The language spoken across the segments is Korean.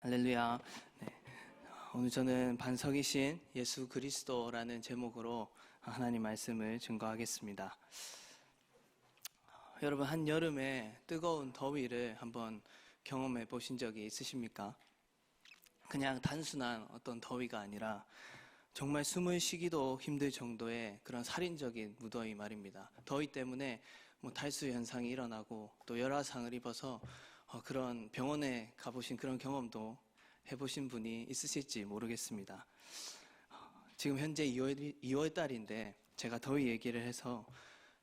할렐루야. 네. 오늘 저는 반석이신 예수 그리스도라는 제목으로 하나님 말씀을 증거하겠습니다. 여러분, 한여름에 뜨거운 더위를 한번 경험해 보신 적이 있으십니까? 그냥 단순한 어떤 더위가 아니라 정말 숨을 쉬기도 힘들 정도의 그런 살인적인 무더위 말입니다. 더위 때문에 탈수 현상이 일어나고 또 열화상을 입어서 그런 병원에 가보신 그런 경험도 해보신 분이 있으실지 모르겠습니다. 지금 현재 2월 달인데 제가 더위 얘기를 해서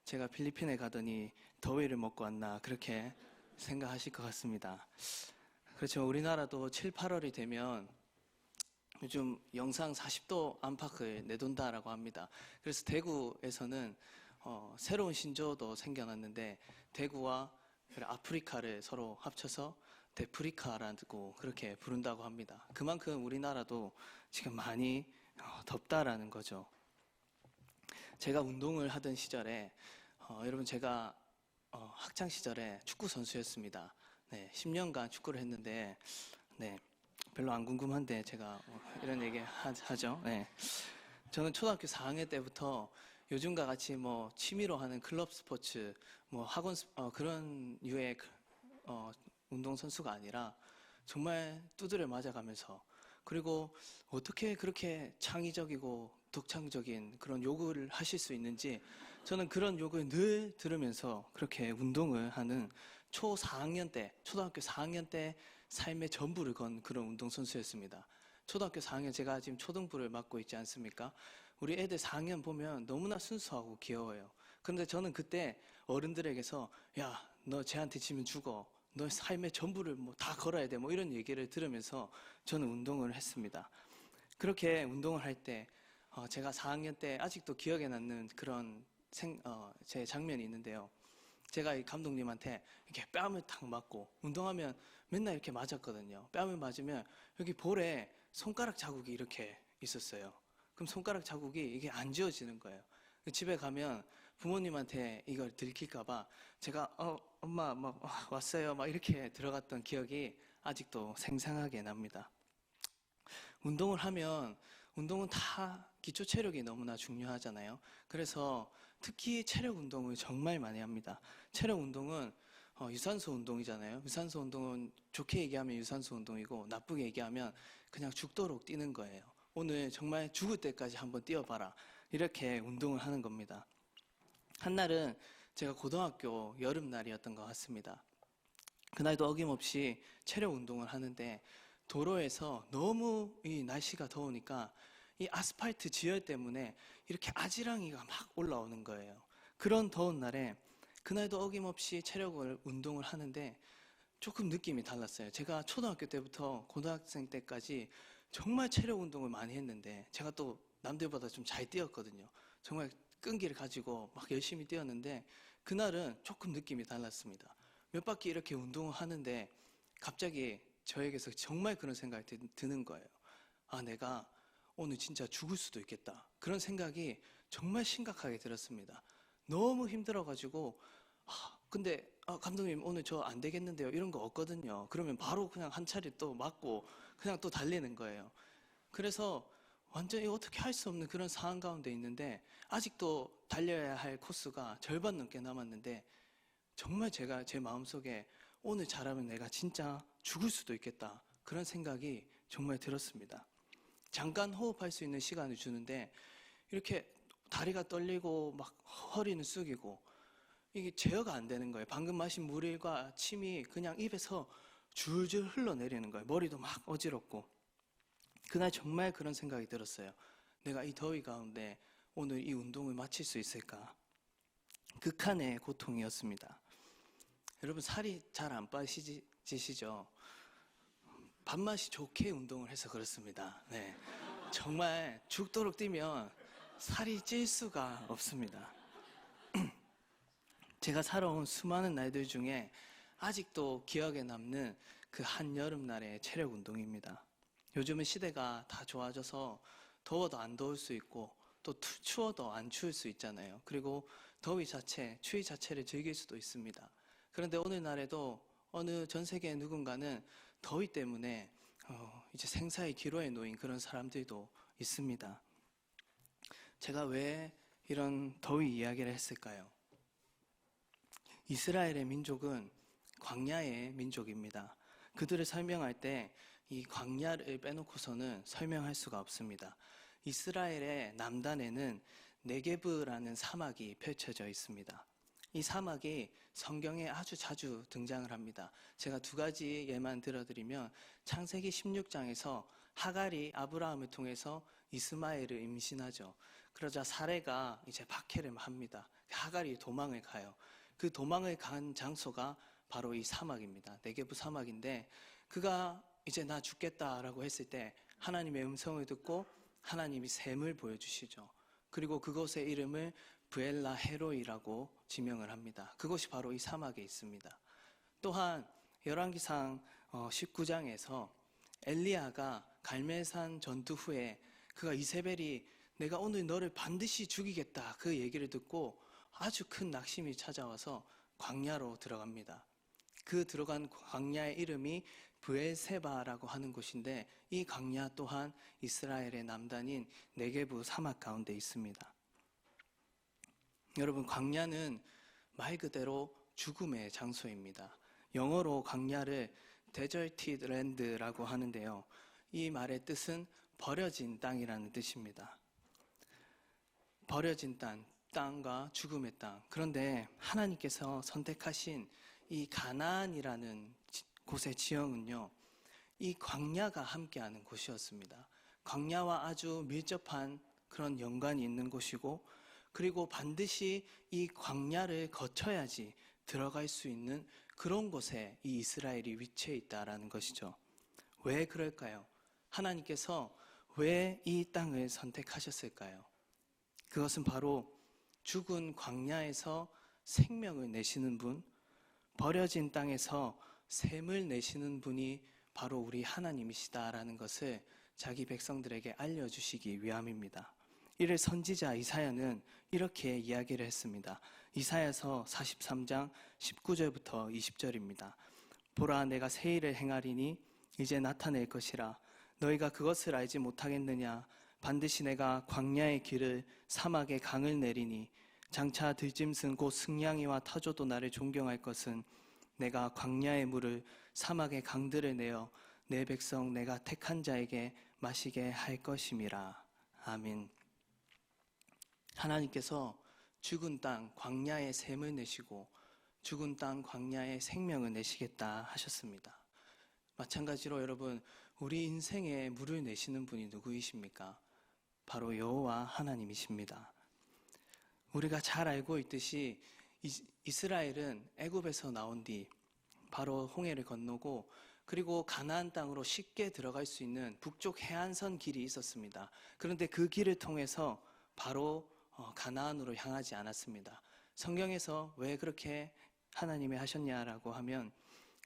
제가 필리핀에 가더니 더위를 먹고 왔나 그렇게 생각하실 것 같습니다. 그렇지만 우리나라도 7, 8월이 되면 요즘 영상 40도 안팎을 내돈다라고 합니다. 그래서 대구에서는 새로운 신조어도 생겨났는데 대구와 아프리카를 서로 합쳐서 데프리카라고 그렇게 부른다고 합니다. 그만큼 우리나라도 지금 많이 덥다라는 거죠. 제가 운동을 하던 시절에 여러분 제가 학창 시절에 축구 선수였습니다. 네, 10년간 축구를 했는데 네, 별로 안 궁금한데 제가 이런 얘기 하죠. 네. 저는 초등학교 4학년 때부터 요즘과 같이 취미로 하는 클럽 스포츠, 학원 그런 유의 운동 선수가 아니라 정말 두드려 맞아가면서, 그리고 어떻게 그렇게 창의적이고 독창적인 그런 요구를 하실 수 있는지 저는 그런 요구를 늘 들으면서 그렇게 운동을 하는 초등학교 4학년 때 삶의 전부를 건 그런 운동선수였습니다. 초등학교 4학년, 제가 지금 초등부를 맡고 있지 않습니까? 우리 애들 4학년 보면 너무나 순수하고 귀여워요. 그런데 저는 그때 어른들에게서 야, 너 쟤한테 지면 죽어. 너 삶의 전부를 다 걸어야 돼. 이런 얘기를 들으면서 저는 운동을 했습니다. 그렇게 운동을 할 때 제가 4학년 때 아직도 기억에 남는 그런 제 장면이 있는데요. 제가 이 감독님한테 이렇게 뺨을 탁 맞고, 운동하면 맨날 이렇게 맞았거든요. 뺨을 맞으면 여기 볼에 손가락 자국이 이렇게 있었어요. 그럼 손가락 자국이 이게 안 지워지는 거예요. 집에 가면 부모님한테 이걸 들킬까봐 제가 엄마 왔어요 이렇게 들어갔던 기억이 아직도 생생하게 납니다. 운동은 다 기초 체력이 너무나 중요하잖아요. 그래서 특히 체력 운동을 정말 많이 합니다. 체력 운동은 유산소 운동이잖아요. 유산소 운동은 좋게 얘기하면 유산소 운동이고 나쁘게 얘기하면 그냥 죽도록 뛰는 거예요. 오늘 정말 죽을 때까지 한번 뛰어봐라. 이렇게 운동을 하는 겁니다. 한날은 제가 고등학교 여름날이었던 것 같습니다. 그날도 어김없이 체력 운동을 하는데 도로에서 너무 이 날씨가 더우니까 이 아스팔트 지열 때문에 이렇게 아지랑이가 막 올라오는 거예요. 그런 더운 날에 그날도 어김없이 체력을 운동을 하는데 조금 느낌이 달랐어요. 제가 초등학교 때부터 고등학생 때까지 정말 체력 운동을 많이 했는데 제가 또 남들보다 좀 잘 뛰었거든요. 정말 끈기를 가지고 막 열심히 뛰었는데 그날은 조금 느낌이 달랐습니다. 몇 바퀴 이렇게 운동을 하는데 갑자기 저에게서 정말 그런 생각이 드는 거예요. 아, 내가 오늘 진짜 죽을 수도 있겠다. 그런 생각이 정말 심각하게 들었습니다. 너무 힘들어가지고 근데 감독님 오늘 저 안 되겠는데요. 이런 거 없거든요. 그러면 바로 그냥 한 차례 또 맞고 그냥 또 달리는 거예요. 그래서 완전히 어떻게 할 수 없는 그런 상황 가운데 있는데 아직도 달려야 할 코스가 절반 넘게 남았는데 정말 제가 제 마음속에 오늘 잘하면 내가 진짜 죽을 수도 있겠다. 그런 생각이 정말 들었습니다. 잠깐 호흡할 수 있는 시간을 주는데 이렇게 다리가 떨리고 막 허리는 숙이고 이게 제어가 안 되는 거예요. 방금 마신 물과 침이 그냥 입에서 줄줄 흘러내리는 거예요. 머리도 막 어지럽고. 그날 정말 그런 생각이 들었어요. 내가 이 더위 가운데 오늘 이 운동을 마칠 수 있을까? 극한의 고통이었습니다. 여러분, 살이 잘 안 빠지시죠? 밥맛이 좋게 운동을 해서 그렇습니다. 네. 정말 죽도록 뛰면 살이 찔 수가 없습니다. 제가 살아온 수많은 날들 중에 아직도 기억에 남는 그 한여름날의 체력 운동입니다. 요즘은 시대가 다 좋아져서 더워도 안 더울 수 있고 또 추워도 안 추울 수 있잖아요. 그리고 추위 자체를 즐길 수도 있습니다. 그런데 오늘날에도 어느 전 세계의 누군가는 더위 때문에 이제 생사의 기로에 놓인 그런 사람들도 있습니다. 제가 왜 이런 더위 이야기를 했을까요? 이스라엘의 민족은 광야의 민족입니다. 그들을 설명할 때 이 광야를 빼놓고서는 설명할 수가 없습니다. 이스라엘의 남단에는 네게브라는 사막이 펼쳐져 있습니다. 이 사막이 성경에 아주 자주 등장을 합니다. 제가 두 가지 예만 들어드리면 창세기 16장에서 하갈이 아브라함을 통해서 이스마엘을 임신하죠. 그러자 사레가 이제 박해를 합니다. 하갈이 도망을 가요. 그 도망을 간 장소가 바로 이 사막입니다. 네게브 사막인데 그가 이제 나 죽겠다라고 했을 때 하나님의 음성을 듣고 하나님이 샘을 보여주시죠. 그리고 그곳의 이름을 브엘라 헤로이라고 지명을 합니다. 그것이 바로 이 사막에 있습니다. 또한 열왕기상 19장에서 엘리야가 갈멜산 전투 후에 그가 이세벨이 내가 오늘 너를 반드시 죽이겠다 그 얘기를 듣고 아주 큰 낙심이 찾아와서 광야로 들어갑니다. 그 들어간 광야의 이름이 브엘세바라고 하는 곳인데 이 광야 또한 이스라엘의 남단인 네게브 사막 가운데 있습니다. 여러분, 광야는 말 그대로 죽음의 장소입니다. 영어로 광야를 데절티드 랜드라고 하는데요. 이 말의 뜻은 버려진 땅이라는 뜻입니다. 버려진 땅과 죽음의 땅. 그런데 하나님께서 선택하신 이 가나안이라는 곳의 지형은요, 이 광야가 함께하는 곳이었습니다. 광야와 아주 밀접한 그런 연관이 있는 곳이고, 그리고 반드시 이 광야를 거쳐야지 들어갈 수 있는 그런 곳에 이 이스라엘이 위치해 있다라는 것이죠. 왜 그럴까요? 하나님께서 왜 이 땅을 선택하셨을까요? 그것은 바로 죽은 광야에서 생명을 내시는 분, 버려진 땅에서 샘을 내시는 분이 바로 우리 하나님이시다라는 것을 자기 백성들에게 알려주시기 위함입니다. 이를 선지자 이사야는 이렇게 이야기를 했습니다. 이사야서 43장 19절부터 20절입니다. 보라, 내가 새 일을 행하리니 이제 나타낼 것이라. 너희가 그것을 알지 못하겠느냐? 반드시 내가 광야의 길을 사막의 강을 내리니 장차 들짐승 곧 승냥이와 타조도 나를 존경할 것은 내가 광야의 물을 사막의 강들을 내어 내 백성 내가 택한 자에게 마시게 할 것임이라. 아멘. 하나님께서 죽은 땅 광야의 샘을 내시고 죽은 땅 광야의 생명을 내시겠다 하셨습니다. 마찬가지로 여러분, 우리 인생에 물을 내시는 분이 누구이십니까? 바로 여호와 하나님이십니다. 우리가 잘 알고 있듯이 이스라엘은 애굽에서 나온 뒤 바로 홍해를 건너고 그리고 가나안 땅으로 쉽게 들어갈 수 있는 북쪽 해안선 길이 있었습니다. 그런데 그 길을 통해서 바로 가나안으로 향하지 않았습니다. 성경에서 왜 그렇게 하나님이 하셨냐라고 하면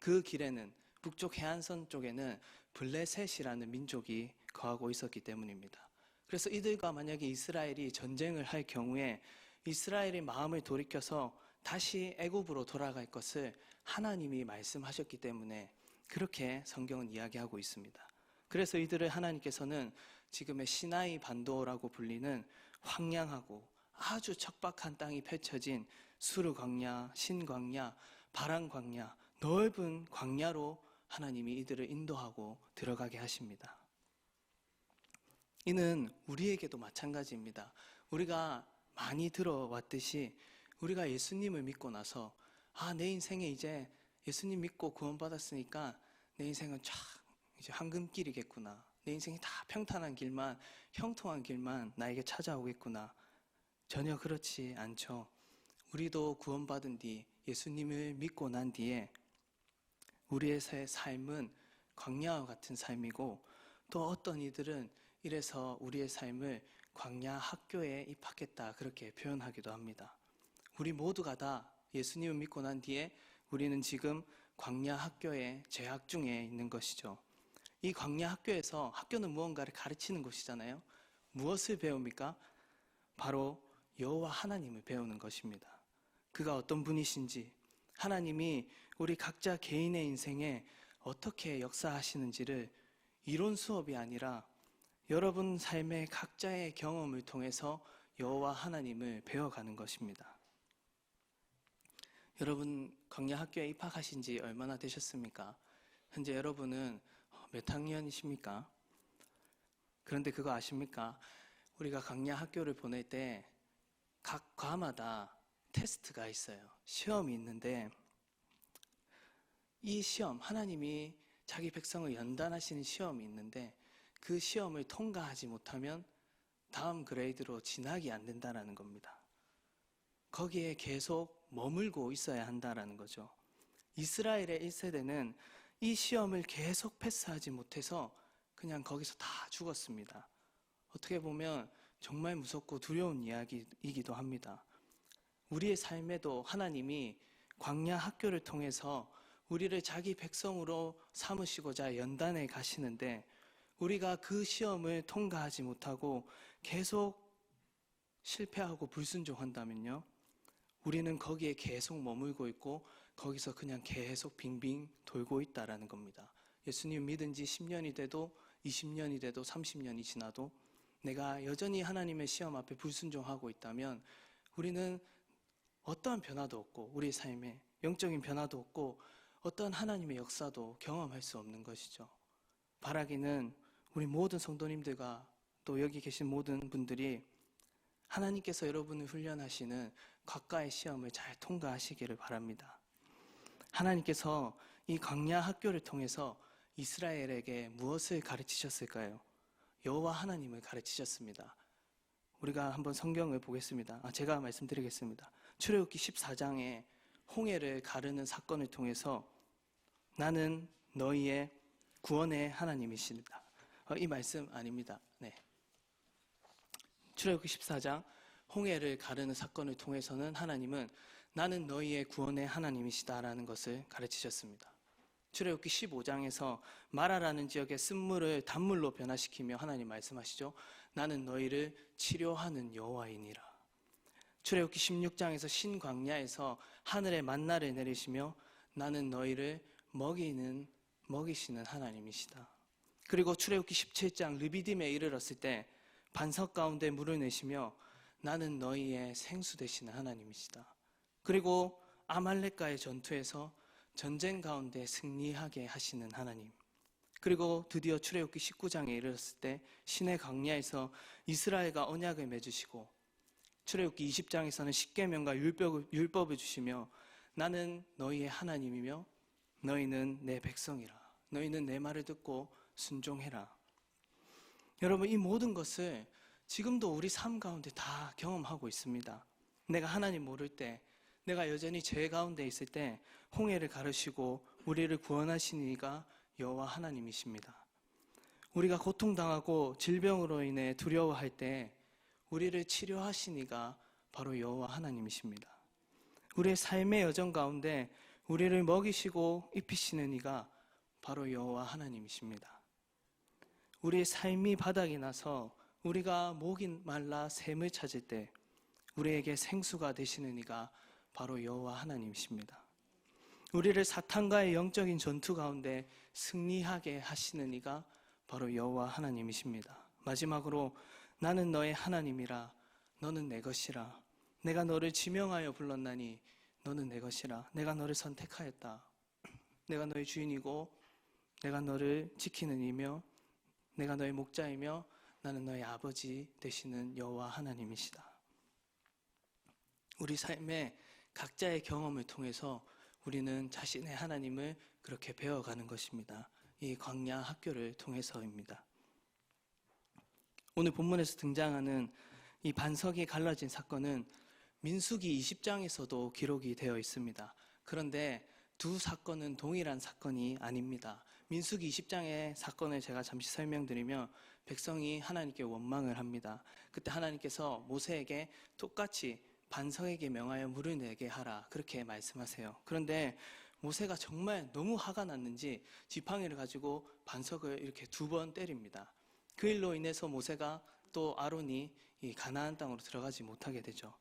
그 길에는 북쪽 해안선 쪽에는 블레셋이라는 민족이 거하고 있었기 때문입니다. 그래서 이들과 만약에 이스라엘이 전쟁을 할 경우에 이스라엘의 마음을 돌이켜서 다시 애굽으로 돌아갈 것을 하나님이 말씀하셨기 때문에 그렇게 성경은 이야기하고 있습니다. 그래서 이들을 하나님께서는 지금의 시나이 반도라고 불리는 황량하고 아주 척박한 땅이 펼쳐진 수르 광야, 신 광야, 바란 광야, 넓은 광야로 하나님이 이들을 인도하고 들어가게 하십니다. 이는 우리에게도 마찬가지입니다. 우리가 많이 들어왔듯이 우리가 예수님을 믿고 나서 내 인생에 이제 예수님 믿고 구원받았으니까 내 인생은 쫙 이제 황금길이겠구나. 내 인생이 다 평탄한 길만, 형통한 길만 나에게 찾아오겠구나. 전혀 그렇지 않죠. 우리도 구원받은 뒤 예수님을 믿고 난 뒤에 우리의 삶은 광야와 같은 삶이고 또 어떤 이들은 이래서 우리의 삶을 광야 학교에 입학했다 그렇게 표현하기도 합니다. 우리 모두가 다 예수님을 믿고 난 뒤에 우리는 지금 광야 학교에 재학 중에 있는 것이죠. 이 광야 학교에서 학교는 무언가를 가르치는 곳이잖아요. 무엇을 배웁니까? 바로 여호와 하나님을 배우는 것입니다. 그가 어떤 분이신지, 하나님이 우리 각자 개인의 인생에 어떻게 역사하시는지를 이론 수업이 아니라 여러분 삶의 각자의 경험을 통해서 여호와 하나님을 배워가는 것입니다. 여러분 광야 학교에 입학하신 지 얼마나 되셨습니까? 현재 여러분은 몇 학년이십니까? 그런데 그거 아십니까? 우리가 광야 학교를 보낼 때 각 과마다 테스트가 있어요. 시험이 있는데 이 시험, 하나님이 자기 백성을 연단하시는 시험이 있는데 그 시험을 통과하지 못하면 다음 그레이드로 진학이 안 된다는 겁니다. 거기에 계속 머물고 있어야 한다는 거죠. 이스라엘의 1세대는 이 시험을 계속 패스하지 못해서 그냥 거기서 다 죽었습니다. 어떻게 보면 정말 무섭고 두려운 이야기이기도 합니다. 우리의 삶에도 하나님이 광야 학교를 통해서 우리를 자기 백성으로 삼으시고자 연단해 가시는데 우리가 그 시험을 통과하지 못하고 계속 실패하고 불순종한다면요, 우리는 거기에 계속 머물고 있고 거기서 그냥 계속 빙빙 돌고 있다라는 겁니다. 예수님 믿은 지 10년이 돼도 20년이 돼도 30년이 지나도 내가 여전히 하나님의 시험 앞에 불순종하고 있다면 우리는 어떠한 변화도 없고 우리 삶에 영적인 변화도 없고 어떤 하나님의 역사도 경험할 수 없는 것이죠. 바라기는 우리 모든 성도님들과 또 여기 계신 모든 분들이 하나님께서 여러분을 훈련하시는 각가의 시험을 잘 통과하시기를 바랍니다. 하나님께서 이 광야 학교를 통해서 이스라엘에게 무엇을 가르치셨을까요? 여호와 하나님을 가르치셨습니다. 우리가 한번 성경을 보겠습니다. 제가 말씀드리겠습니다. 출애굽기 14장에 홍해를 가르는 사건을 통해서 나는 너희의 구원의 하나님이십니다. 이 말씀 아닙니다. 네. 출애굽기 14장 홍해를 가르는 사건을 통해서는 하나님은 나는 너희의 구원의 하나님이시다라는 것을 가르치셨습니다. 출애굽기 15장에서 마라라는 지역의 쓴물을 단물로 변화시키며 하나님 말씀하시죠. 나는 너희를 치료하는 여호와이니라. 출애굽기 16장에서 신광야에서 하늘에 만나를 내리시며 나는 너희를 먹이시는 하나님이시다. 그리고 출애굽기 17장 르비딤에 이르렀을 때 반석 가운데 물을 내시며 나는 너희의 생수 되시는 하나님이시다. 그리고 아말렉과의 전투에서 전쟁 가운데 승리하게 하시는 하나님. 그리고 드디어 출애굽기 19장에 이르렀을 때 시내 광야에서 이스라엘과 언약을 맺으시고 출애굽기 20장에서는 십계명과 율법을 주시며 나는 너희의 하나님이며 너희는 내 백성이라. 너희는 내 말을 듣고 순종해라. 여러분, 이 모든 것을 지금도 우리 삶 가운데 다 경험하고 있습니다. 내가 하나님 모를 때, 내가 여전히 죄 가운데 있을 때 홍해를 가르시고 우리를 구원하시는 이가 여호와 하나님이십니다. 우리가 고통당하고 질병으로 인해 두려워할 때 우리를 치료하신 이가 바로 여호와 하나님이십니다. 우리의 삶의 여정 가운데 우리를 먹이시고 입히시는 이가 바로 여호와 하나님이십니다. 우리의 삶이 바닥이 나서 우리가 목이 말라 샘을 찾을 때 우리에게 생수가 되시는 이가 바로 여호와 하나님이십니다. 우리를 사탄과의 영적인 전투 가운데 승리하게 하시는 이가 바로 여호와 하나님이십니다. 마지막으로 나는 너의 하나님이라 너는 내 것이라 내가 너를 지명하여 불렀나니 너는 내 것이라 내가 너를 선택하였다. 내가 너의 주인이고 내가 너를 지키는 이며 내가 너의 목자이며 나는 너의 아버지 되시는 여호와 하나님이시다. 우리 삶의 각자의 경험을 통해서 우리는 자신의 하나님을 그렇게 배워가는 것입니다. 이 광야 학교를 통해서입니다. 오늘 본문에서 등장하는 이 반석이 갈라진 사건은 민수기 20장에서도 기록이 되어 있습니다. 그런데 두 사건은 동일한 사건이 아닙니다. 민수기 20장의 사건을 제가 잠시 설명드리면 백성이 하나님께 원망을 합니다. 그때 하나님께서 모세에게 똑같이 반석에게 명하여 물을 내게 하라 그렇게 말씀하세요. 그런데 모세가 정말 너무 화가 났는지 지팡이를 가지고 반석을 이렇게 2번 때립니다. 그 일로 인해서 모세가 또 아론이 이 가나안 땅으로 들어가지 못하게 되죠.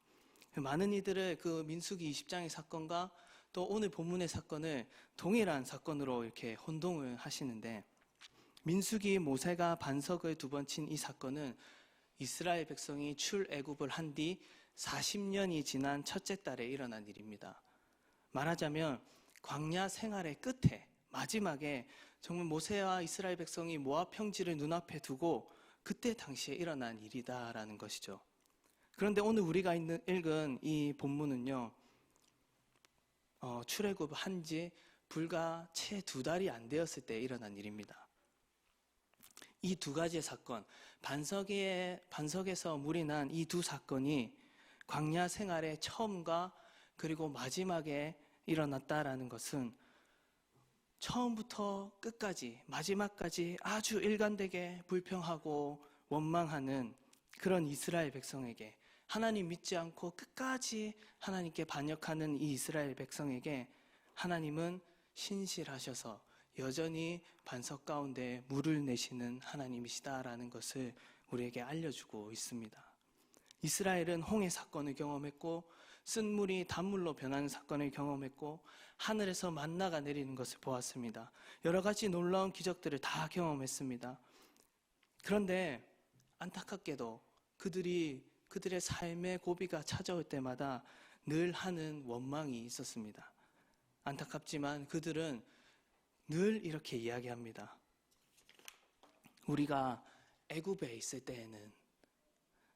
많은 이들을 그 민수기 20장의 사건과 또 오늘 본문의 사건을 동일한 사건으로 이렇게 혼동을 하시는데 민수기 모세가 반석을 2번 친 이 사건은 이스라엘 백성이 출애굽을 한 뒤 40년이 지난 첫째 달에 일어난 일입니다. 말하자면 광야 생활의 끝에 마지막에 정말 모세와 이스라엘 백성이 모압 평지를 눈앞에 두고 그때 당시에 일어난 일이다라는 것이죠. 그런데 오늘 우리가 읽은 이 본문은요, 출애굽 한 지 불과 채 2달이 안 되었을 때 일어난 일입니다. 이 2가지의 사건, 반석에서 물이 난 이 2 사건이 광야 생활의 처음과 그리고 마지막에 일어났다라는 것은 처음부터 끝까지 마지막까지 아주 일관되게 불평하고 원망하는 그런 이스라엘 백성에게, 하나님 믿지 않고 끝까지 하나님께 반역하는 이 이스라엘 백성에게 하나님은 신실하셔서 여전히 반석 가운데 물을 내시는 하나님이시다라는 것을 우리에게 알려주고 있습니다. 이스라엘은 홍해 사건을 경험했고 쓴물이 단물로 변하는 사건을 경험했고 하늘에서 만나가 내리는 것을 보았습니다. 여러 가지 놀라운 기적들을 다 경험했습니다. 그런데 안타깝게도 그들의 삶의 고비가 찾아올 때마다 늘 하는 원망이 있었습니다. 안타깝지만 그들은 늘 이렇게 이야기합니다. 우리가 애굽에 있을 때에는,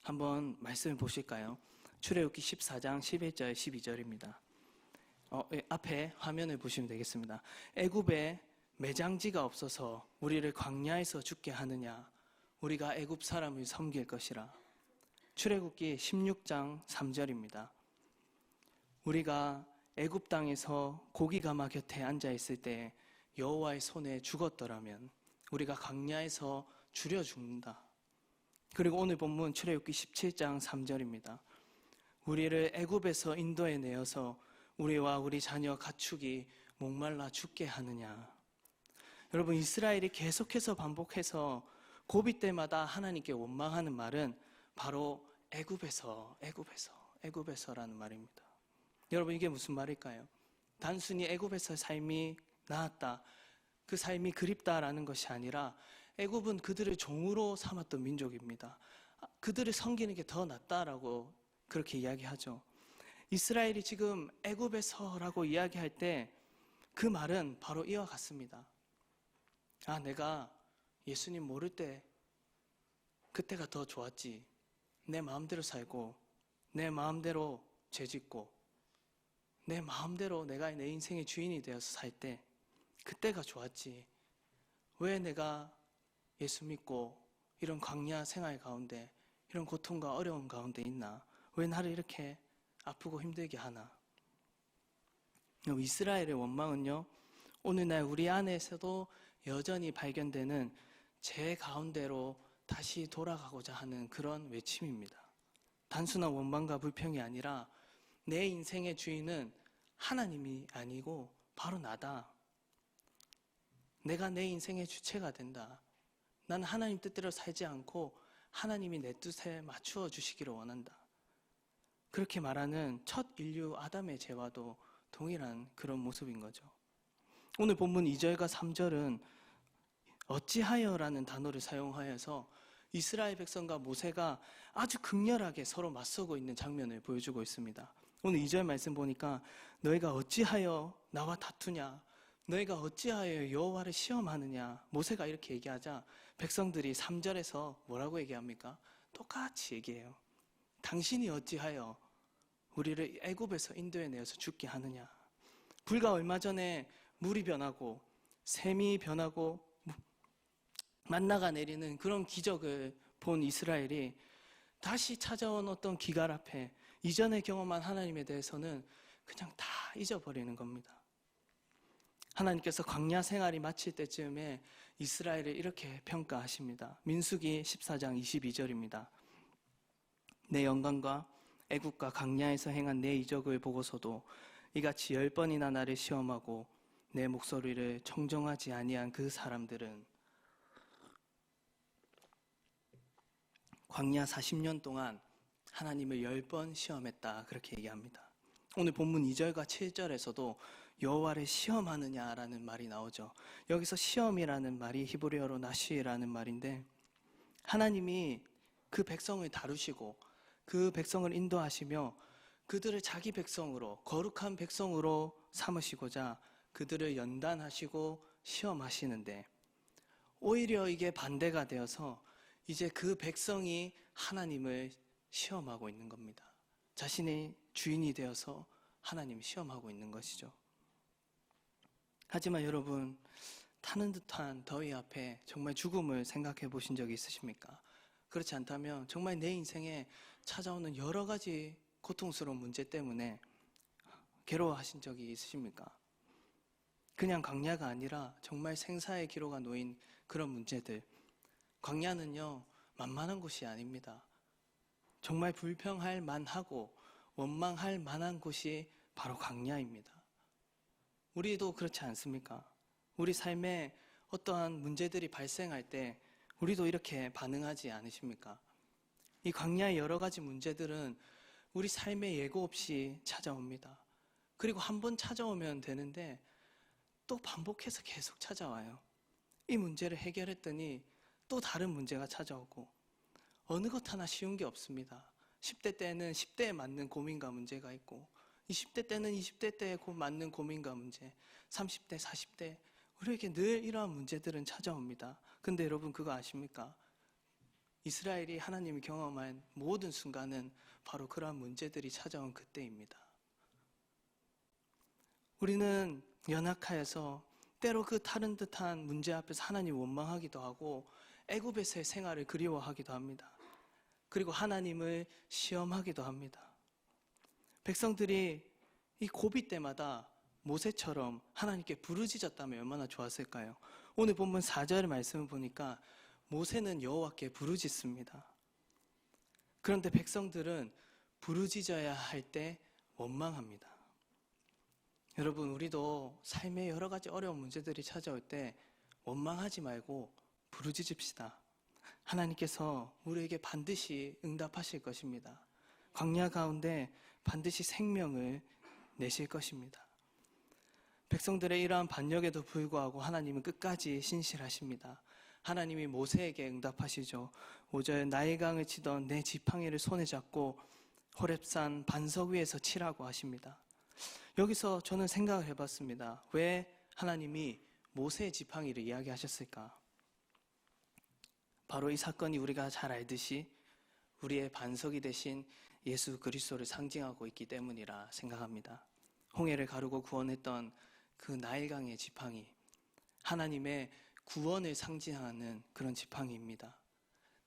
한번 말씀을 보실까요? 출애굽기 14장 11절 12절입니다. 앞에 화면을 보시면 되겠습니다. 애굽에 매장지가 없어서 우리를 광야에서 죽게 하느냐, 우리가 애굽 사람을 섬길 것이라. 출애굽기 16장 3절입니다. 우리가 애굽 땅에서 고기가마 곁에 앉아 있을 때 여호와의 손에 죽었더라면 우리가 광야에서 줄여 죽는다. 그리고 오늘 본문 출애굽기 17장 3절입니다. 우리를 애굽에서 인도해 내어서 우리와 우리 자녀 가축이 목말라 죽게 하느냐. 여러분, 이스라엘이 계속해서 반복해서 고비 때마다 하나님께 원망하는 말은 바로 애굽에서라는 말입니다. 여러분, 이게 무슨 말일까요? 단순히 애굽에서 삶이 나았다, 그 삶이 그립다라는 것이 아니라 애굽은 그들을 종으로 삼았던 민족입니다. 그들을 섬기는 게 더 낫다라고 그렇게 이야기하죠. 이스라엘이 지금 애굽에서라고 이야기할 때 그 말은 바로 이와 같습니다. 내가 예수님 모를 때 그때가 더 좋았지. 내 마음대로 살고 내 마음대로 죄짓고 내 마음대로 내가 내 인생의 주인이 되어서 살 때 그때가 좋았지. 왜 내가 예수 믿고 이런 광야 생활 가운데 이런 고통과 어려움 가운데 있나? 왜 나를 이렇게 아프고 힘들게 하나? 이스라엘의 원망은요, 오늘날 우리 안에서도 여전히 발견되는 제 가운데로 다시 돌아가고자 하는 그런 외침입니다. 단순한 원망과 불평이 아니라 내 인생의 주인은 하나님이 아니고 바로 나다. 내가 내 인생의 주체가 된다. 나는 하나님 뜻대로 살지 않고 하나님이 내 뜻에 맞추어 주시기를 원한다. 그렇게 말하는 첫 인류 아담의 죄와도 동일한 그런 모습인 거죠. 오늘 본문 2절과 3절은 어찌하여라는 단어를 사용하여서 이스라엘 백성과 모세가 아주 극렬하게 서로 맞서고 있는 장면을 보여주고 있습니다. 오늘 2절 말씀 보니까 너희가 어찌하여 나와 다투냐, 너희가 어찌하여 여호와를 시험하느냐, 모세가 이렇게 얘기하자 백성들이 3절에서 뭐라고 얘기합니까? 똑같이 얘기해요. 당신이 어찌하여 우리를 애굽에서 인도해 내어서 죽게 하느냐. 불과 얼마 전에 물이 변하고 샘이 변하고 만나가 내리는 그런 기적을 본 이스라엘이 다시 찾아온 어떤 기갈 앞에 이전에 경험한 하나님에 대해서는 그냥 다 잊어버리는 겁니다. 하나님께서 광야 생활이 마칠 때쯤에 이스라엘을 이렇게 평가하십니다. 민수기 14장 22절입니다. 내 영광과 애국과 광야에서 행한 내 이적을 보고서도 이같이 10번이나 나를 시험하고 내 목소리를 청정하지 아니한 그 사람들은 광야 40년 동안 하나님을 10번 시험했다, 그렇게 얘기합니다. 오늘 본문 2절과 7절에서도 여호와를 시험하느냐라는 말이 나오죠. 여기서 시험이라는 말이 히브리어로 나시라는 말인데, 하나님이 그 백성을 다루시고 그 백성을 인도하시며 그들을 자기 백성으로, 거룩한 백성으로 삼으시고자 그들을 연단하시고 시험하시는데, 오히려 이게 반대가 되어서 이제 그 백성이 하나님을 시험하고 있는 겁니다. 자신의 주인이 되어서 하나님 시험하고 있는 것이죠. 하지만 여러분, 타는 듯한 더위 앞에 정말 죽음을 생각해 보신 적이 있으십니까? 그렇지 않다면 정말 내 인생에 찾아오는 여러 가지 고통스러운 문제 때문에 괴로워하신 적이 있으십니까? 그냥 광야가 아니라 정말 생사의 기로가 놓인 그런 문제들. 광야는요, 만만한 곳이 아닙니다. 정말 불평할 만하고 원망할 만한 곳이 바로 광야입니다. 우리도 그렇지 않습니까? 우리 삶에 어떠한 문제들이 발생할 때 우리도 이렇게 반응하지 않으십니까? 이 광야의 여러 가지 문제들은 우리 삶에 예고 없이 찾아옵니다. 그리고 한 번 찾아오면 되는데 또 반복해서 계속 찾아와요. 이 문제를 해결했더니 또 다른 문제가 찾아오고, 어느 것 하나 쉬운 게 없습니다. 10대 때는 10대에 맞는 고민과 문제가 있고, 20대 때는 20대 때에 맞는 고민과 문제, 30대, 40대, 우리에게 늘 이러한 문제들은 찾아옵니다. 근데 여러분 그거 아십니까? 이스라엘이 하나님이 경험한 모든 순간은 바로 그러한 문제들이 찾아온 그때입니다. 우리는 연약하여서 때로 그 다른 듯한 문제 앞에서 하나님 원망하기도 하고 애굽에서의 생활을 그리워하기도 합니다. 그리고 하나님을 시험하기도 합니다. 백성들이 이 고비 때마다 모세처럼 하나님께 부르짖었다면 얼마나 좋았을까요? 오늘 본문 4절 말씀을 보니까 모세는 여호와께 부르짖습니다. 그런데 백성들은 부르짖어야 할 때 원망합니다. 여러분, 우리도 삶의 여러 가지 어려운 문제들이 찾아올 때 원망하지 말고 부르짖읍시다. 하나님께서 우리에게 반드시 응답하실 것입니다. 광야 가운데 반드시 생명을 내실 것입니다. 백성들의 이러한 반역에도 불구하고 하나님은 끝까지 신실하십니다. 하나님이 모세에게 응답하시죠. 5절, 나일강을 치던 내 지팡이를 손에 잡고 호렙산 반석 위에서 치라고 하십니다. 여기서 저는 생각을 해봤습니다. 왜 하나님이 모세의 지팡이를 이야기하셨을까? 바로 이 사건이 우리가 잘 알듯이 우리의 반석이 되신 예수 그리스도를 상징하고 있기 때문이라 생각합니다. 홍해를 가르고 구원했던 그 나일강의 지팡이, 하나님의 구원을 상징하는 그런 지팡이입니다.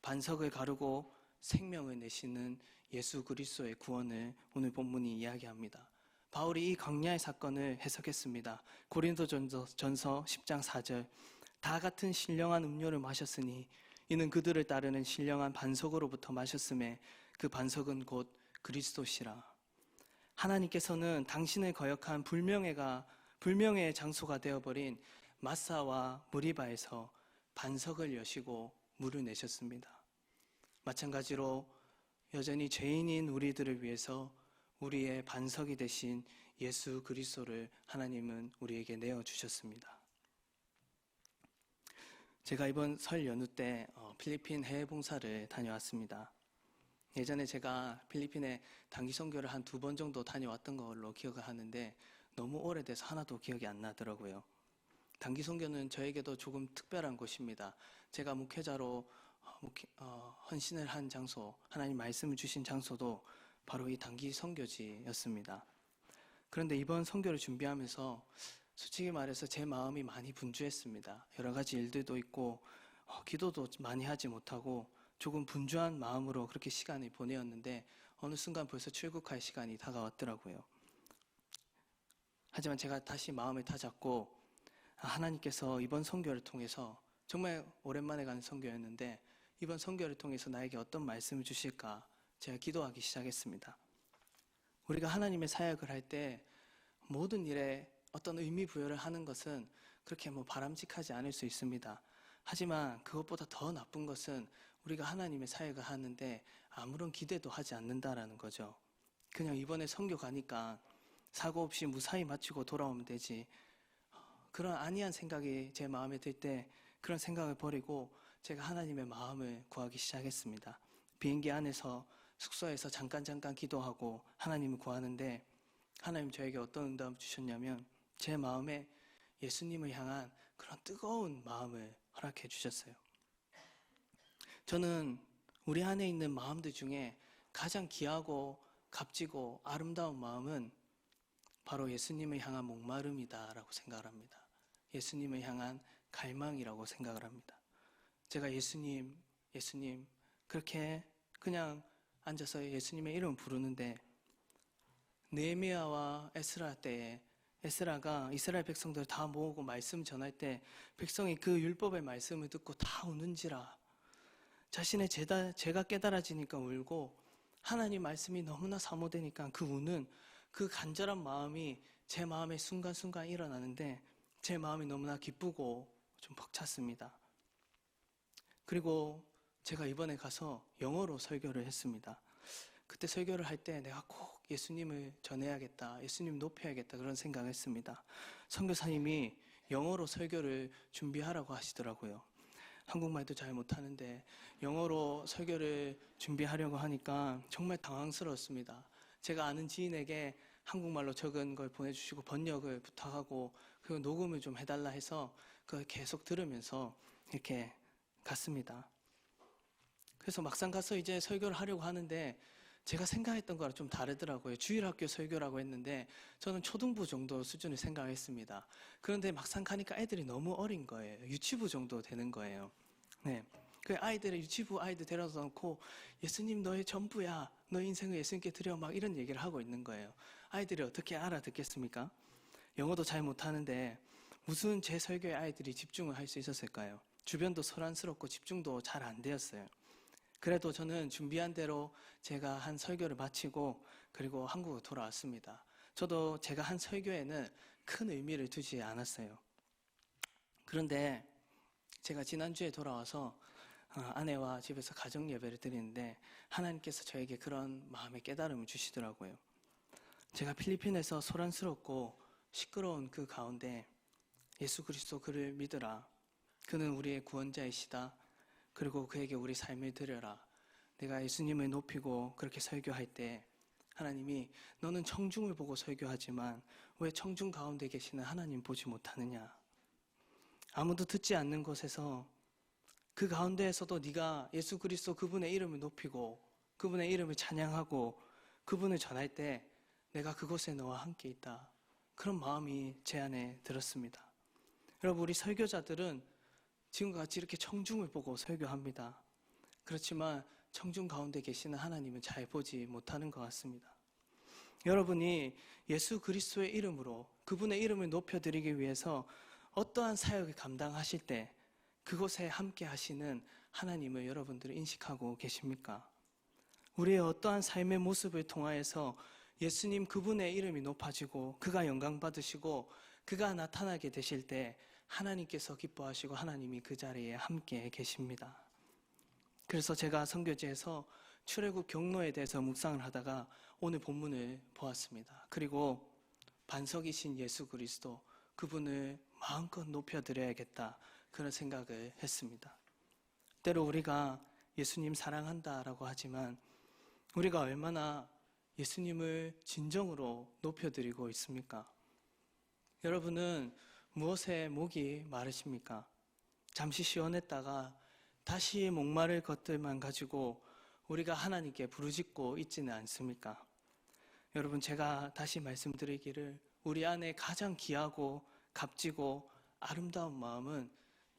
반석을 가르고 생명을 내시는 예수 그리스도의 구원을 오늘 본문이 이야기합니다. 바울이 이 광야의 사건을 해석했습니다. 고린도전서 10장 4절, 다 같은 신령한 음료를 마셨으니 이는 그들을 따르는 신령한 반석으로부터 마셨음에 그 반석은 곧 그리스도시라. 하나님께서는 당신을 거역한 불명예의 장소가 되어버린 마사와 무리바에서 반석을 여시고 물을 내셨습니다. 마찬가지로 여전히 죄인인 우리들을 위해서 우리의 반석이 되신 예수 그리스도를 하나님은 우리에게 내어주셨습니다. 제가 이번 설 연휴 때 필리핀 해외 봉사를 다녀왔습니다. 예전에 제가 필리핀에 단기 선교를 한 2번 정도 다녀왔던 걸로 기억을 하는데 너무 오래돼서 하나도 기억이 안 나더라고요. 단기 선교는 저에게도 조금 특별한 곳입니다. 제가 목회자로 헌신을 한 장소, 하나님 말씀을 주신 장소도 바로 이 단기 선교지였습니다. 그런데 이번 선교를 준비하면서 솔직히 말해서 제 마음이 많이 분주했습니다. 여러 가지 일들도 있고 기도도 많이 하지 못하고 조금 분주한 마음으로 그렇게 시간을 보내었는데 어느 순간 벌써 출국할 시간이 다가왔더라고요. 하지만 제가 다시 마음을 다잡고 하나님께서 이번 선교를 통해서 정말 오랜만에 가는 선교였는데 이번 선교를 통해서 나에게 어떤 말씀을 주실까 제가 기도하기 시작했습니다. 우리가 하나님의 사역을 할 때 모든 일에 어떤 의미 부여를 하는 것은 그렇게 바람직하지 않을 수 있습니다. 하지만 그것보다 더 나쁜 것은 우리가 하나님의 사역을 하는데 아무런 기대도 하지 않는다라는 거죠. 그냥 이번에 선교 가니까 사고 없이 무사히 마치고 돌아오면 되지. 그런 안이한 생각이 제 마음에 들 때 그런 생각을 버리고 제가 하나님의 마음을 구하기 시작했습니다. 비행기 안에서 숙소에서 잠깐 기도하고 하나님을 구하는데 하나님 저에게 어떤 응답을 주셨냐면 제 마음에 예수님을 향한 그런 뜨거운 마음을 허락해 주셨어요. 저는 우리 안에 있는 마음들 중에 가장 귀하고 값지고 아름다운 마음은 바로 예수님을 향한 목마름이다라고 생각을 합니다. 예수님을 향한 갈망이라고 생각을 합니다. 제가 예수님 그렇게 그냥 앉아서 예수님의 이름을 부르는데 느헤미야와 에스라 때에 에스라가 이스라엘 백성들을 다 모으고 말씀 전할 때 백성이 그 율법의 말씀을 듣고 다 우는지라 자신의 죄가 깨달아지니까 울고 하나님 말씀이 너무나 사모되니까 그 우는 그 간절한 마음이 제 마음에 순간순간 일어나는데 제 마음이 너무나 기쁘고 좀 벅찼습니다. 그리고 제가 이번에 가서 영어로 설교를 했습니다. 그때 설교를 할 때 내가 꼭 예수님을 전해야겠다, 예수님 높여야겠다 그런 생각을 했습니다. 선교사님이 영어로 설교를 준비하라고 하시더라고요. 한국말도 잘 못하는데 영어로 설교를 준비하려고 하니까 정말 당황스러웠습니다. 제가 아는 지인에게 한국말로 적은 걸 보내주시고 번역을 부탁하고 그리고 녹음을 좀 해달라 해서 그걸 계속 들으면서 이렇게 갔습니다. 그래서 막상 가서 이제 설교를 하려고 하는데 제가 생각했던 거랑 좀 다르더라고요. 주일학교 설교라고 했는데 저는 초등부 정도 수준을 생각했습니다. 그런데 막상 가니까 애들이 너무 어린 거예요. 유치부 정도 되는 거예요. 네. 그 아이들의 유치부 아이들 데려다 놓고 예수님 너의 전부야. 너의 인생을 예수님께 드려 막 이런 얘기를 하고 있는 거예요. 아이들이 어떻게 알아듣겠습니까? 영어도 잘 못하는데 무슨 제 설교에 아이들이 집중을 할 수 있었을까요? 주변도 소란스럽고 집중도 잘 안 되었어요. 그래도 저는 준비한 대로 제가 한 설교를 마치고 그리고 한국으로 돌아왔습니다. 저도 제가 한 설교에는 큰 의미를 두지 않았어요. 그런데 제가 지난주에 돌아와서 아내와 집에서 가정 예배를 드리는데 하나님께서 저에게 그런 마음의 깨달음을 주시더라고요. 제가 필리핀에서 소란스럽고 시끄러운 그 가운데 예수 그리스도 그를 믿으라. 그는 우리의 구원자이시다. 그리고 그에게 우리 삶을 드려라. 내가 예수님을 높이고 그렇게 설교할 때 하나님이 너는 청중을 보고 설교하지만 왜 청중 가운데 계시는 하나님 보지 못하느냐. 아무도 듣지 않는 곳에서 그 가운데에서도 네가 예수 그리스도 그분의 이름을 높이고 그분의 이름을 찬양하고 그분을 전할 때 내가 그곳에 너와 함께 있다. 그런 마음이 제 안에 들었습니다. 여러분 우리 설교자들은 지금과 같이 이렇게 청중을 보고 설교합니다. 그렇지만 청중 가운데 계시는 하나님은 잘 보지 못하는 것 같습니다. 여러분이 예수 그리스도의 이름으로 그분의 이름을 높여드리기 위해서 어떠한 사역을 감당하실 때 그곳에 함께 하시는 하나님을 여러분들은 인식하고 계십니까? 우리의 어떠한 삶의 모습을 통하여서 예수님 그분의 이름이 높아지고 그가 영광받으시고 그가 나타나게 되실 때 하나님께서 기뻐하시고 하나님이 그 자리에 함께 계십니다. 그래서 제가 선교지에서 출애굽 경로에 대해서 묵상을 하다가 오늘 본문을 보았습니다. 그리고 반석이신 예수 그리스도 그분을 마음껏 높여드려야겠다 그런 생각을 했습니다. 때로 우리가 예수님 사랑한다라고 하지만 우리가 얼마나 예수님을 진정으로 높여드리고 있습니까? 여러분은 무엇에 목이 마르십니까? 잠시 시원했다가 다시 목마를 것들만 가지고 우리가 하나님께 부르짖고 있지는 않습니까? 여러분 제가 다시 말씀드리기를 우리 안에 가장 귀하고 값지고 아름다운 마음은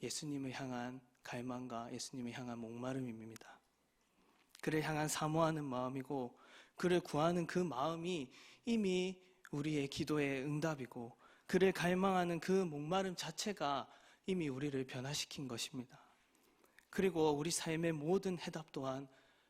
예수님을 향한 갈망과 예수님을 향한 목마름입니다. 그를 향한 사모하는 마음이고 그를 구하는 그 마음이 이미 우리의 기도의 응답이고 그를 갈망하는 그 목마름 자체가 이미 우리를 변화시킨 것입니다. 그리고 우리 삶의 모든 해답 또한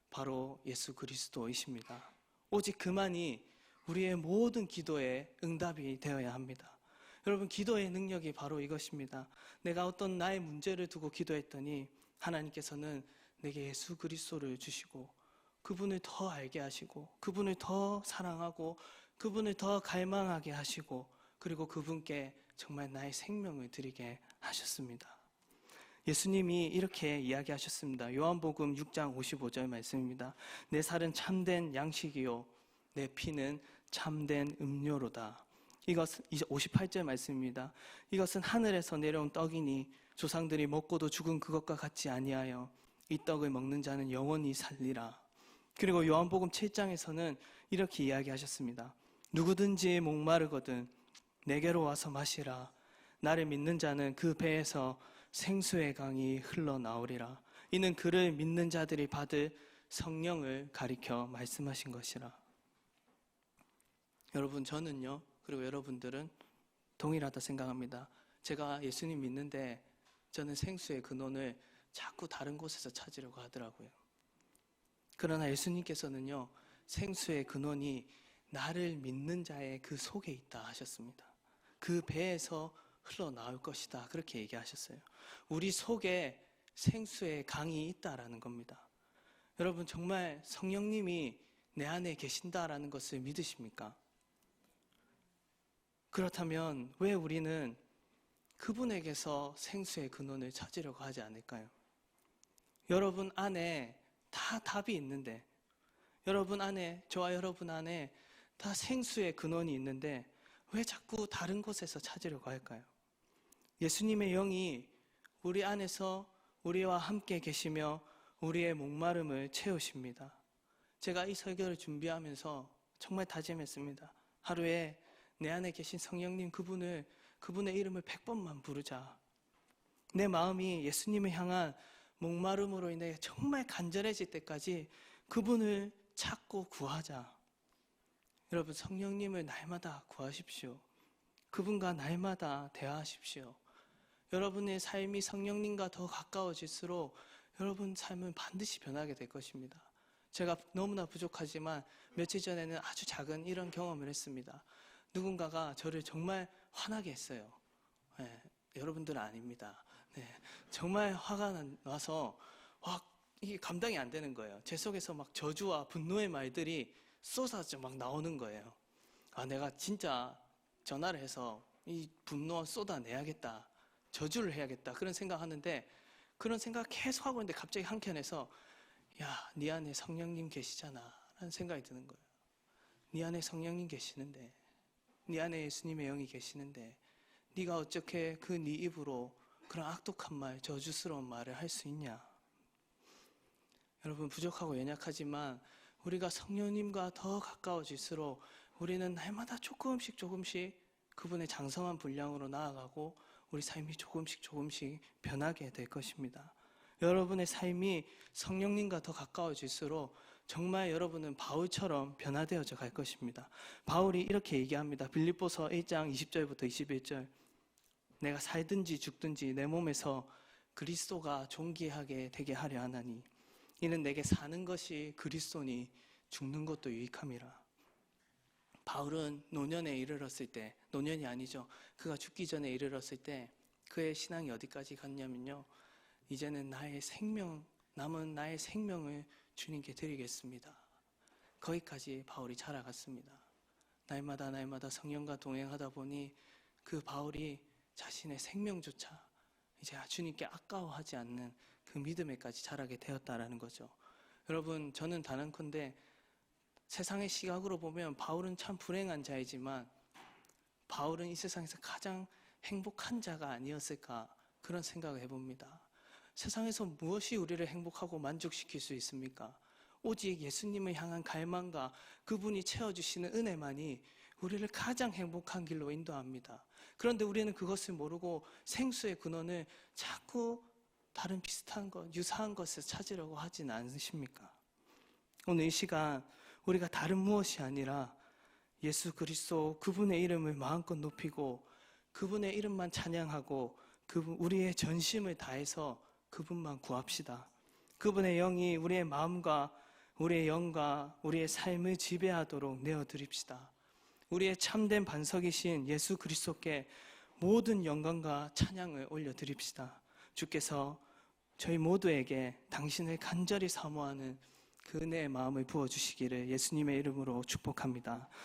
바로 예수 그리스도이십니다. 오직 그만이 우리의 모든 기도의 응답이 되어야 합니다. 여러분 기도의 능력이 바로 이것입니다. 내가 어떤 나의 문제를 두고 기도했더니 하나님께서는 내게 예수 그리스도를 주시고 그분을 더 알게 하시고 그분을 더 사랑하고 그분을 더 갈망하게 하시고 그리고 그분께 정말 나의 생명을 드리게 하셨습니다. 예수님이 이렇게 이야기하셨습니다. 요한복음 6장 55절 말씀입니다. 내 살은 참된 양식이요 내 피는 참된 음료로다. 이것은 58절 말씀입니다. 이것은 하늘에서 내려온 떡이니 조상들이 먹고도 죽은 그것과 같지 아니하여 이 떡을 먹는 자는 영원히 살리라. 그리고 요한복음 7장에서는 이렇게 이야기하셨습니다. 누구든지 목마르거든 내게로 와서 마시라. 나를 믿는 자는 그 배에서 생수의 강이 흘러나오리라. 이는 그를 믿는 자들이 받을 성령을 가리켜 말씀하신 것이라. 여러분, 저는요, 그리고 여러분들은 동일하다 생각합니다. 제가 예수님 믿는데 저는 생수의 근원을 자꾸 다른 곳에서 찾으려고 하더라고요. 그러나 예수님께서는요, 생수의 근원이 나를 믿는 자의 그 속에 있다 하셨습니다. 그 배에서 흘러나올 것이다, 그렇게 얘기하셨어요. 우리 속에 생수의 강이 있다라는 겁니다. 여러분, 정말 성령님이 내 안에 계신다라는 것을 믿으십니까? 그렇다면 왜 우리는 그분에게서 생수의 근원을 찾으려고 하지 않을까요? 여러분 안에 다 답이 있는데, 여러분 안에, 저와 여러분 안에 다 생수의 근원이 있는데 왜 자꾸 다른 곳에서 찾으려고 할까요? 예수님의 영이 우리 안에서 우리와 함께 계시며 우리의 목마름을 채우십니다. 제가 이 설교를 준비하면서 정말 다짐했습니다. 하루에 내 안에 계신 성령님 그분의 이름을 100번만 부르자. 내 마음이 예수님을 향한 목마름으로 인해 정말 간절해질 때까지 그분을 찾고 구하자. 여러분, 성령님을 날마다 구하십시오. 그분과 날마다 대화하십시오. 여러분의 삶이 성령님과 더 가까워질수록 여러분 삶은 반드시 변하게 될 것입니다. 제가 너무나 부족하지만 며칠 전에는 아주 작은 이런 경험을 했습니다. 누군가가 저를 정말 화나게 했어요. 네, 여러분들은 아닙니다. 네, 정말 화가 나서 이게 감당이 안 되는 거예요. 제 속에서 막 저주와 분노의 말들이 쏟아져 막 나오는 거예요. 내가 진짜 전화를 해서 이 분노 쏟아내야겠다. 저주를 해야겠다. 그런 생각하는데, 그런 생각 계속 하고 있는데 갑자기 한켠에서 네 안에 성령님 계시잖아 라는 생각이 드는 거예요. 네 안에 성령님 계시는데, 네 안에 예수님의 영이 계시는데 네가 어떻게 네 입으로 그런 악독한 말, 저주스러운 말을 할 수 있냐? 여러분, 부족하고 연약하지만 우리가 성령님과 더 가까워질수록 우리는 날마다 조금씩 그분의 장성한 분량으로 나아가고 우리 삶이 조금씩 변하게 될 것입니다. 여러분의 삶이 성령님과 더 가까워질수록 정말 여러분은 바울처럼 변화되어져 갈 것입니다. 바울이 이렇게 얘기합니다. 빌립보서 1장 20절부터 21절. 내가 살든지 죽든지 내 몸에서 그리스도가 존귀하게 되게 하려 하나니 이는 내게 사는 것이 그리스도니 죽는 것도 유익함이라. 바울은 노년에 이르렀을 때, 노년이 아니죠, 그가 죽기 전에 이르렀을 때 그의 신앙이 어디까지 갔냐면요, 이제는 남은 나의 생명을 주님께 드리겠습니다. 거기까지 바울이 자라갔습니다. 날마다 성령과 동행하다 보니 그 바울이 자신의 생명조차 이제 주님께 아까워하지 않는 그 믿음에까지 자라게 되었다라는 거죠. 여러분, 저는 단언컨대 세상의 시각으로 보면 바울은 참 불행한 자이지만 바울은 이 세상에서 가장 행복한 자가 아니었을까, 그런 생각을 해봅니다. 세상에서 무엇이 우리를 행복하고 만족시킬 수 있습니까? 오직 예수님을 향한 갈망과 그분이 채워주시는 은혜만이 우리를 가장 행복한 길로 인도합니다. 그런데 우리는 그것을 모르고 생수의 근원을 자꾸 다른 비슷한 것, 유사한 것을 찾으려고 하진 않으십니까? 오늘 이 시간 우리가 다른 무엇이 아니라 예수 그리스도 그분의 이름을 마음껏 높이고 그분의 이름만 찬양하고 우리의 전심을 다해서 그분만 구합시다. 그분의 영이 우리의 마음과 우리의 영과 우리의 삶을 지배하도록 내어드립시다. 우리의 참된 반석이신 예수 그리스도께 모든 영광과 찬양을 올려드립시다. 주께서 저희 모두에게 당신을 간절히 사모하는 그 은혜의 마음을 부어주시기를 예수님의 이름으로 축복합니다.